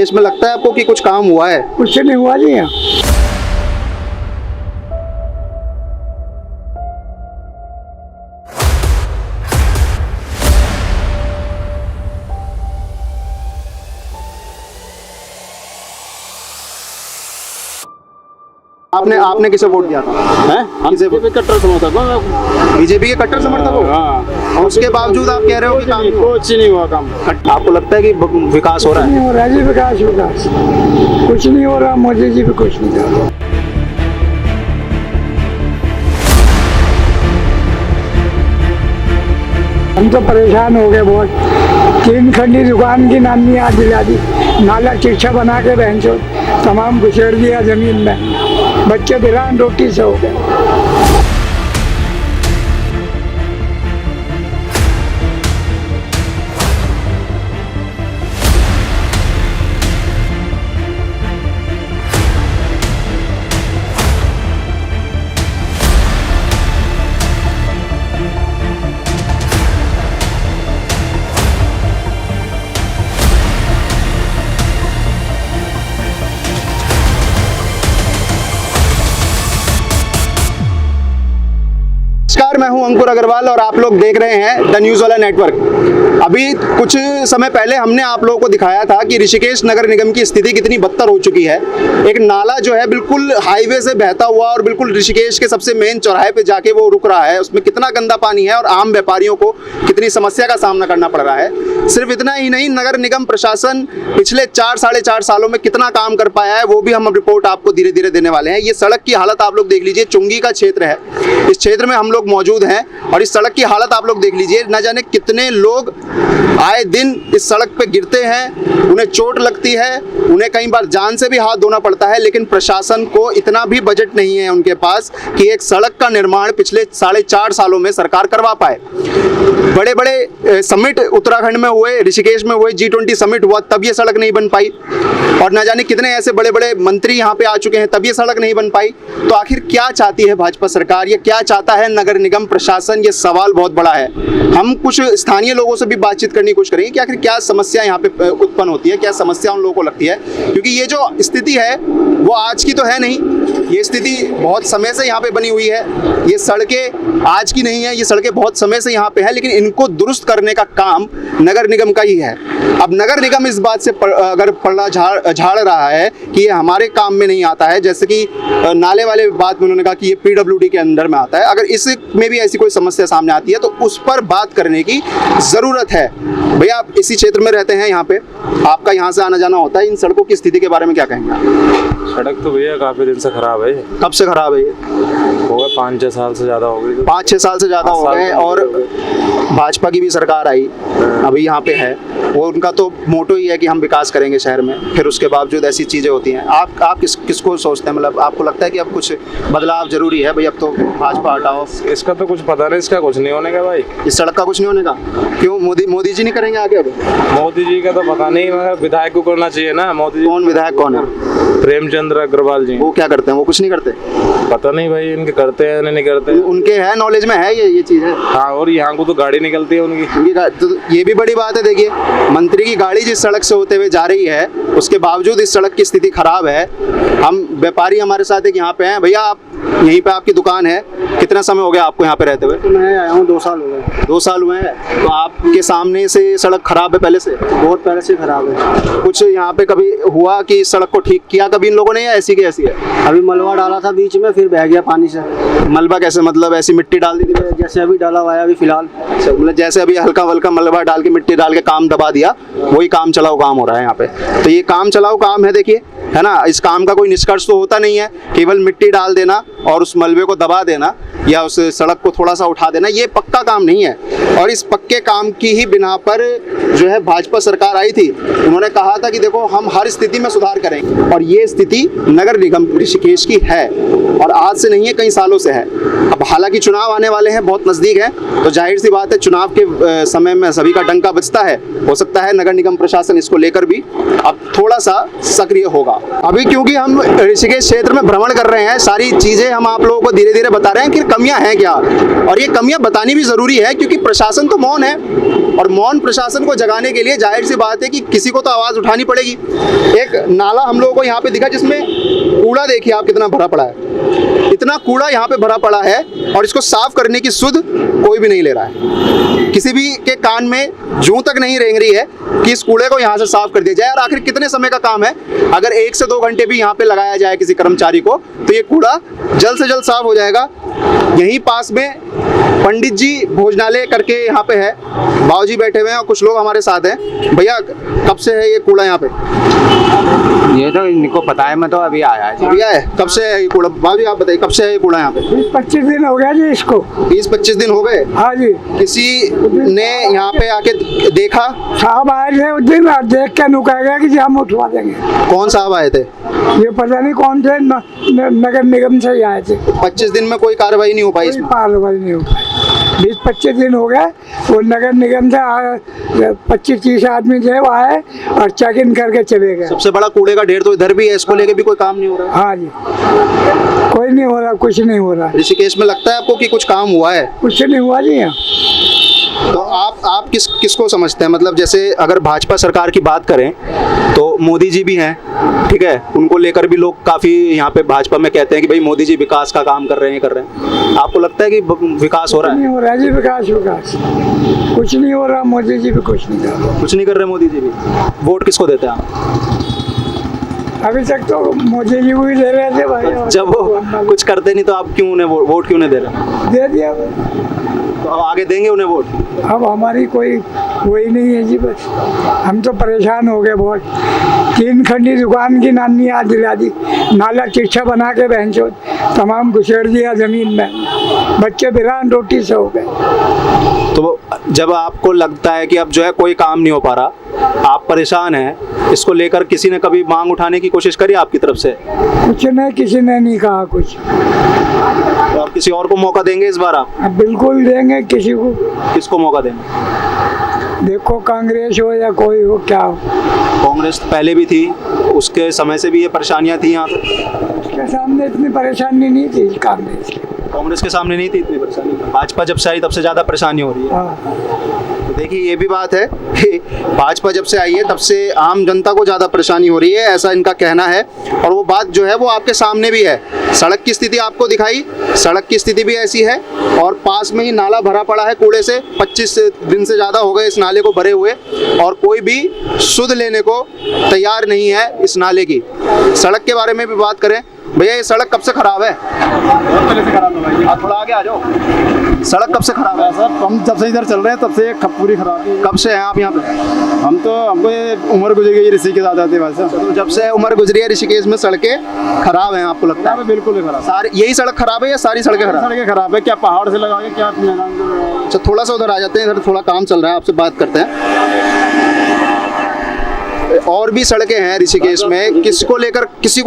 इसमें लगता है आपको कि कुछ काम हुआ है? कुछ नहीं हुआ जी यहाँ। आपने किसे वोट दिया था? हैं? हम बीजेपी कट्टर समर्थक हो। बीजेपी के कट्टर समर्थक हो? हाँ। और उसके बावजूद आप कह रहे हो कि काम नहीं हुआ? कुछ नहीं हुआ काम। आपको लगता है कि विकास हो रहा नहीं है? हो रहा जी, विकास कुछ नहीं हो रहा। मोदी जी भी कुछ नहीं कर रहे। हम तो परेशान हो गए बहुत। 3 खंडी दुकान की नानी आज दिला दी, नाला चिट्ठा बना के बहन चो तमाम घुसेड़ दिया जमीन में। बच्चे दिलान रोटी से हो गए। नमस्कार, मैं हूं अंकुर अग्रवाल और आप लोग देख रहे हैं द न्यूज़ वाला नेटवर्क। अभी कुछ समय पहले हमने आप लोगों को दिखाया था कि ऋषिकेश नगर निगम की स्थिति कितनी बदतर हो चुकी है। एक नाला जो है बिल्कुल हाईवे से बहता हुआ और बिल्कुल ऋषिकेश के सबसे मेन चौराहे पे जाके वो रुक रहा है। उसमें कितना गंदा पानी है और आम व्यापारियों को कितनी समस्या का सामना करना पड़ रहा है। सिर्फ इतना ही नहीं, नगर निगम प्रशासन पिछले 4-4.5 सालों में कितना काम कर पाया है वो भी हम रिपोर्ट आपको धीरे धीरे देने वाले हैं। ये सड़क की हालत आप लोग देख लीजिए। चुंगी का क्षेत्र है, इस क्षेत्र में हम लोग मौजूद हैं और इस सड़क की हालत आप लोग देख लीजिए। न जाने कितने लोग आए दिन इस सड़क पे गिरते हैं, उन्हें चोट लगती है, उन्हें कई बार जान से भी हाथ धोना पड़ता है। लेकिन प्रशासन को इतना भी बजट नहीं है उनके पास कि एक सड़क का निर्माण पिछले 4.5 सालों में सरकार करवा पाए। बड़े बड़े समिट उत्तराखंड में हुए, ऋषिकेश में हुए, G20 समिट हुआ, तब ये सड़क नहीं बन पाई। और न जाने कितने ऐसे बड़े बड़े मंत्री यहाँ पे आ चुके हैं, तब ये सड़क नहीं बन पाई। तो आखिर क्या चाहती है भाजपा सरकार, ये क्या चाहता है नगर निगम प्रशासन? ये सवाल बहुत बड़ा है। हम कुछ स्थानीय लोगों से भी बातचीत करने की कोशिश करेंगे कि आखिर क्या समस्या यहाँ पे उत्पन्न होती है, क्या समस्या उन लोगों को लगती है। क्योंकि ये जो स्थिति है वो आज की तो है नहीं, ये स्थिति बहुत समय से यहाँ पे बनी हुई है। ये सड़कें आज की नहीं है, ये सड़कें बहुत समय से यहाँ पे है, लेकिन इनको दुरुस्त करने का काम नगर निगम का ही है। अब नगर निगम इस बात से अगर पलड़ा झाड़ रहा है कि ये हमारे काम में नहीं आता है, जैसे कि नाले वाले बात में उन्होंने कहा कि ये PWD के अंदर में आता है। अगर इसमें भी ऐसी कोई समस्या सामने आती है तो उस पर बात करने की ज़रूरत है। भैया, आप इसी क्षेत्र में रहते हैं, यहाँ पे आपका यहाँ से आना जाना होता है, इन सड़कों की स्थिति के बारे में क्या कहेंगे आप? सड़क तो भैया काफी दिन से खराब है। कब से खराब है ये? हो गए 5-6 साल से ज्यादा हो गई। 5-6 साल से ज़्यादा हो गए। और भाजपा की भी सरकार आई, अभी यहाँ पे है, वो उनका तो मोटो ही है कि हम विकास करेंगे शहर में, फिर उसके बावजूद ऐसी चीज़ें होती हैं। आप किसको सोचते हैं? मतलब आपको लगता है कि अब कुछ बदलाव जरूरी है भाई, अब तो भाजपा हटाओ? इसका तो कुछ पता नहीं, इसका कुछ नहीं होने का भाई। इस सड़क का कुछ नहीं होने का? क्यों? मोदी जी नहीं करेंगे आगे? अब मोदी जी का तो पता नहीं, मगर विधायक को करना चाहिए ना। मोदी जी कौन विधायक कौन है? प्रेमचंद्र अग्रवाल जी। वो क्या करते हैं? वो कुछ नहीं करते? पता नहीं भाई, इनके करते हैं नहीं करते। उनके है नॉलेज में है ये चीज़ है। हाँ, और यहाँ को तो गाड़ी निकलती है उनकी। तो ये भी बड़ी बात है। देखिए, मंत्री की गाड़ी जिस सड़क से होते हुए जा रही है, उसके बावजूद इस सड़क की स्थिति खराब है। हम व्यापारी हमारे साथ एक यहाँ पे हैं। भैया, आप यहीं पे आपकी दुकान है, कितना समय हो गया आपको यहाँ पे रहते हुए? तो मैं आया हूँ 2 साल हो गए। 2 साल हुए हैं। तो आपके सामने से सड़क खराब है पहले से? बहुत पहले से खराब है। कुछ यहाँ पे कभी हुआ कि सड़क को ठीक किया कभी इन लोगों ने, या ऐसी की ऐसी है? अभी मलबा डाला था बीच में, फिर बह गया पानी से। मलबा कैसे? मतलब ऐसी मिट्टी डाल दी थी जैसे अभी डाला हुआ है अभी फिलहाल। अच्छा, मतलब जैसे अभी हल्का हल्का मलबा डाल के मिट्टी डाल के काम दबा दिया, वही काम चलाओ काम हो रहा है यहाँ पे। तो ये काम चलाओ काम है, देखिए, है ना। इस काम का कोई निष्कर्ष तो होता नहीं है, केवल मिट्टी डाल देना और उस मलबे को दबा देना या उस सड़क को थोड़ा सा उठा देना, ये पक्का काम नहीं है। और इस पक्के काम की ही बिना पर जो है भाजपा सरकार आई थी। उन्होंने कहा था कि देखो, हम हर स्थिति में सुधार करेंगे, और ये स्थिति नगर निगम ऋषिकेश की है और आज से नहीं है, कई सालों से है। अब हालांकि चुनाव आने वाले हैं, बहुत नज़दीक है, तो जाहिर सी बात है चुनाव के समय में सभी का डंका बजता है। हो सकता है नगर निगम प्रशासन इसको लेकर भी अब थोड़ा सा सक्रिय होगा। अभी क्योंकि हम ऋषिकेश क्षेत्र में भ्रमण कर रहे हैं, सारी चीज़ें हम आप लोगों को धीरे धीरे बता रहे हैं कि कमियां हैं क्या, और ये कमियां बतानी भी जरूरी है क्योंकि प्रशासन तो मौन है, और मौन प्रशासन को जगाने के लिए जाहिर सी बात है कि किसी को तो आवाज़ उठानी पड़ेगी। एक नाला हम लोगों को यहाँ पे दिखा जिसमें कूड़ा देखिए आप कितना भरा पड़ा है, इतना कूड़ा यहाँ पे भरा पड़ा है और इसको साफ करने की सुध कोई भी नहीं ले रहा है। किसी भी के कान में जूं तक नहीं रेंग रही है कि इस कूड़े को यहाँ से साफ कर दिया जाए। और आखिर कितने समय का काम है, अगर 1 से 2 घंटे भी यहाँ पे लगाया जाए किसी कर्मचारी को तो ये कूड़ा जल्द से जल्द साफ हो जाएगा। यहीं पास में पंडित जी भोजनालय करके यहाँ पे है, बाबूजी बैठे हुए हैं और कुछ लोग हमारे साथ हैं। भैया कब से है ये कूड़ा यहाँ पे? ये तो इनको पता है, मैं तो अभी आया है। भैया है कब से है ये कूड़ा? बाबूजी आप बताइए कब से है ये कूड़ा यहाँ पे? 20-25 दिन हो गया जी इसको। 20-25 दिन हो गए। हाँ जी। किसी ने यहाँ पे आके देखा? साहब आए थे उस दिन, देख के नुका गया कि हम उठवा देंगे। कौन साहब आए थे? ये पता नहीं कौन थे, नगर निगम से ही आए थे। 25 दिन में कोई कार्रवाई नहीं हो पाई कोई इसमें? कार्रवाई नहीं हो पाई। 20-25 दिन हो गए, वो नगर निगम से 25-30 आदमी थे वो आए और चेक इन करके चले गए। सबसे बड़ा कूड़े का ढेर तो इधर भी है, इसको लेके भी कोई काम नहीं हो रहा है। हाँ जी, कोई नहीं हो रहा, कुछ नहीं हो रहा। ऋषिकेश में लगता है आपको कि कुछ काम हुआ है? कुछ नहीं हुआ जी यहाँ। तो आप किसको समझते हैं? मतलब जैसे अगर भाजपा सरकार की बात करें तो मोदी जी भी हैं, ठीक है, उनको लेकर भी लोग काफ़ी यहाँ पे भाजपा में कहते हैं कि भाई मोदी जी विकास का काम कर रहे हैं। आपको लगता है कि विकास हो रहा है? नहीं हो रहा जी, विकास कुछ नहीं हो रहा। मोदी जी भी कुछ नहीं कर रहे। कुछ नहीं कर रहे मोदी जी भी। वोट किसको देते हैं आप? अभी तक तो मोदी जी को ही दे रहे थे भाई। जब वो कुछ करते नहीं तो आप क्यों उन्हें वोट क्यों नहीं दे रहे? दे दिया। तो अब आगे देंगे उन्हें वोट? अब हमारी कोई वही नहीं है जी, बस हम तो परेशान हो गए बहुत। 3 खंडी दुकान की नानी याद दिला दी, नाला तिरछा बना के बहनचोद तमाम घुसेड़ दिया जमीन में, बच्चे बिरान रोटी से हो गए। तो जब आपको लगता है कि अब जो है कोई काम नहीं हो पा रहा, आप परेशान हैं, इसको लेकर किसी ने कभी मांग उठाने की कोशिश करी आपकी तरफ से? कुछ नहीं, किसी ने नहीं कहा कुछ। तो आप किसी और को मौका देंगे इस बार? आप अब बिल्कुल देंगे किसी को। किसको मौका देंगे? देखो कांग्रेस हो या कोई हो, क्या हो। कांग्रेस पहले भी थी, उसके समय से भी ये परेशानियां थी यहाँ पे। उसके सामने इतनी परेशानी नहीं थी कांग्रेस की। कांग्रेस के सामने नहीं थी इतनी परेशानी, भाजपा जब से आई तब से ज़्यादा परेशानी हो रही है। हाँ। तो देखिए ये भी बात है कि भाजपा जब से आई है तब से आम जनता को ज़्यादा परेशानी हो रही है, ऐसा इनका कहना है। और वो बात जो है वो आपके सामने भी है। सड़क की स्थिति आपको दिखाई, सड़क की स्थिति भी ऐसी है और पास में ही नाला भरा पड़ा है कूड़े से। 25 दिन से ज़्यादा हो गए इस नाले को भरे हुए और कोई भी सुध लेने को तैयार नहीं है इस नाले की। सड़क के बारे में भी बात करें, भैया ये सड़क कब से खराब है? बहुत पहले से खराब है भाई। आप थोड़ा आगे आ जाओ। सड़क कब से खराब है? सर हम जब से इधर चल रहे हैं तब से ये पूरी खराब है। कब से हैं आप यहाँ पे? हमको ये उम्र गुजर गई ऋषि के साथ आते भाई साहब। तो जब से उम्र गुजरी है ऋषिकेश में सड़कें खराब हैं, आपको लगता है? बिल्कुल ही खराब। सारी यही सड़क खराब है या सारी सड़कें खराब? सड़कें खराब है, क्या पहाड़ से लगा के क्या मैदान से। अच्छा थोड़ा सा उधर आ जाते हैं, इधर थोड़ा काम चल रहा है, आपसे बात करते हैं। और भी सड़कें हैं ऋषिकेश में, किसी को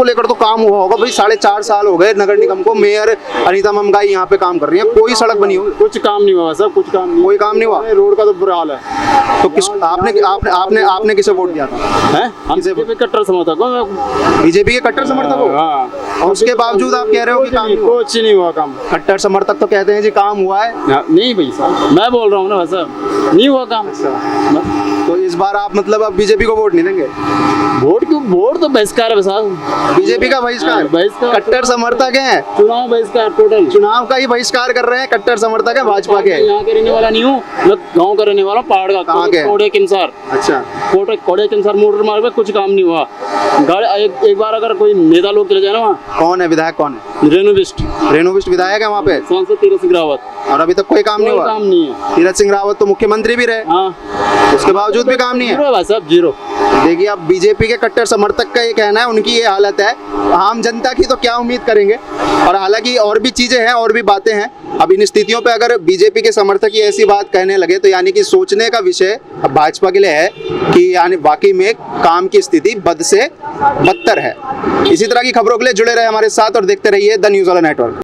लेकर तो काम हुआ होगा भाई। 4.5 साल हो गए नगर निगम को, मेयर अनीता ममगाई यहाँ पे काम कर रही है, कोई सड़क बनी हुई? कुछ काम नहीं हुआ सर, कुछ काम नहीं। कोई काम नहीं हुआ? रोड का तो बुरा हाल है। तो किस आपने किसे वोट दिया था? हैं? हम बीजेपी कट्टर समर्थक हूँ। बीजेपी के कट्टर समर्थक हो? हाँ। और उसके बावजूद आप कह रहे हो कि काम नहीं हुआ? कुछ नहीं हुआ काम। कट्टर समर्थक तो कहते हैं जी काम हुआ है। नहीं भाई साहब, मैं बोल रहा हूँ ना भाई साहब, नहीं हुआ काम। तो इस बार आप मतलब अब बीजेपी को वोट नहीं देंगे? वोट क्यों? वोट तो बहिष्कार है साहब। बीजेपी का बहिष्कार? कट्टर समर्थक हैं, चुनाव बहिष्कार टोटल। चुनाव का ही बहिष्कार कर रहे हैं, कट्टर समर्थक है भाजपा के। यहाँ के रहने वाला नहीं हूँ, मैं गाँव का रहने वाला हूँ, पहाड़ का। कहाँ के? कोड़े किमसार। अच्छा। कोड़े किमसार मोटर मार्ग पे कुछ काम नहीं हुआ। गाड़ी एक बार अगर कोई नेता लोग चले जाए ना वहाँ। कौन है विधायक? कौन है? रेणु बिष्ट विधायक है वहाँ पे? सांसद तीरथ सिंह रावत। और अभी तक कोई काम नहीं हुआ? काम नहीं है। तीरथ सिंह रावत तो मुख्यमंत्री भी रहे, हाँ, उसके बावजूद भी काम नहीं है। जीरो भाई साहब, जीरो। देखिए अब बीजेपी के कट्टर समर्थक का ये कहना है, उनकी ये हालत है, आम जनता की तो क्या उम्मीद करेंगे। और हालांकि और भी चीजें हैं, और भी बातें हैं। अब इन स्थितियों पे अगर बीजेपी के समर्थक ही ऐसी बात कहने लगे तो यानी कि सोचने का विषय अब भाजपा के लिए है कि यानी वाकई में काम की स्थिति बद से बदतर है। इसी तरह की खबरों के लिए जुड़े रहे हमारे साथ और देखते रहिए द न्यूज़ वाला नेटवर्क।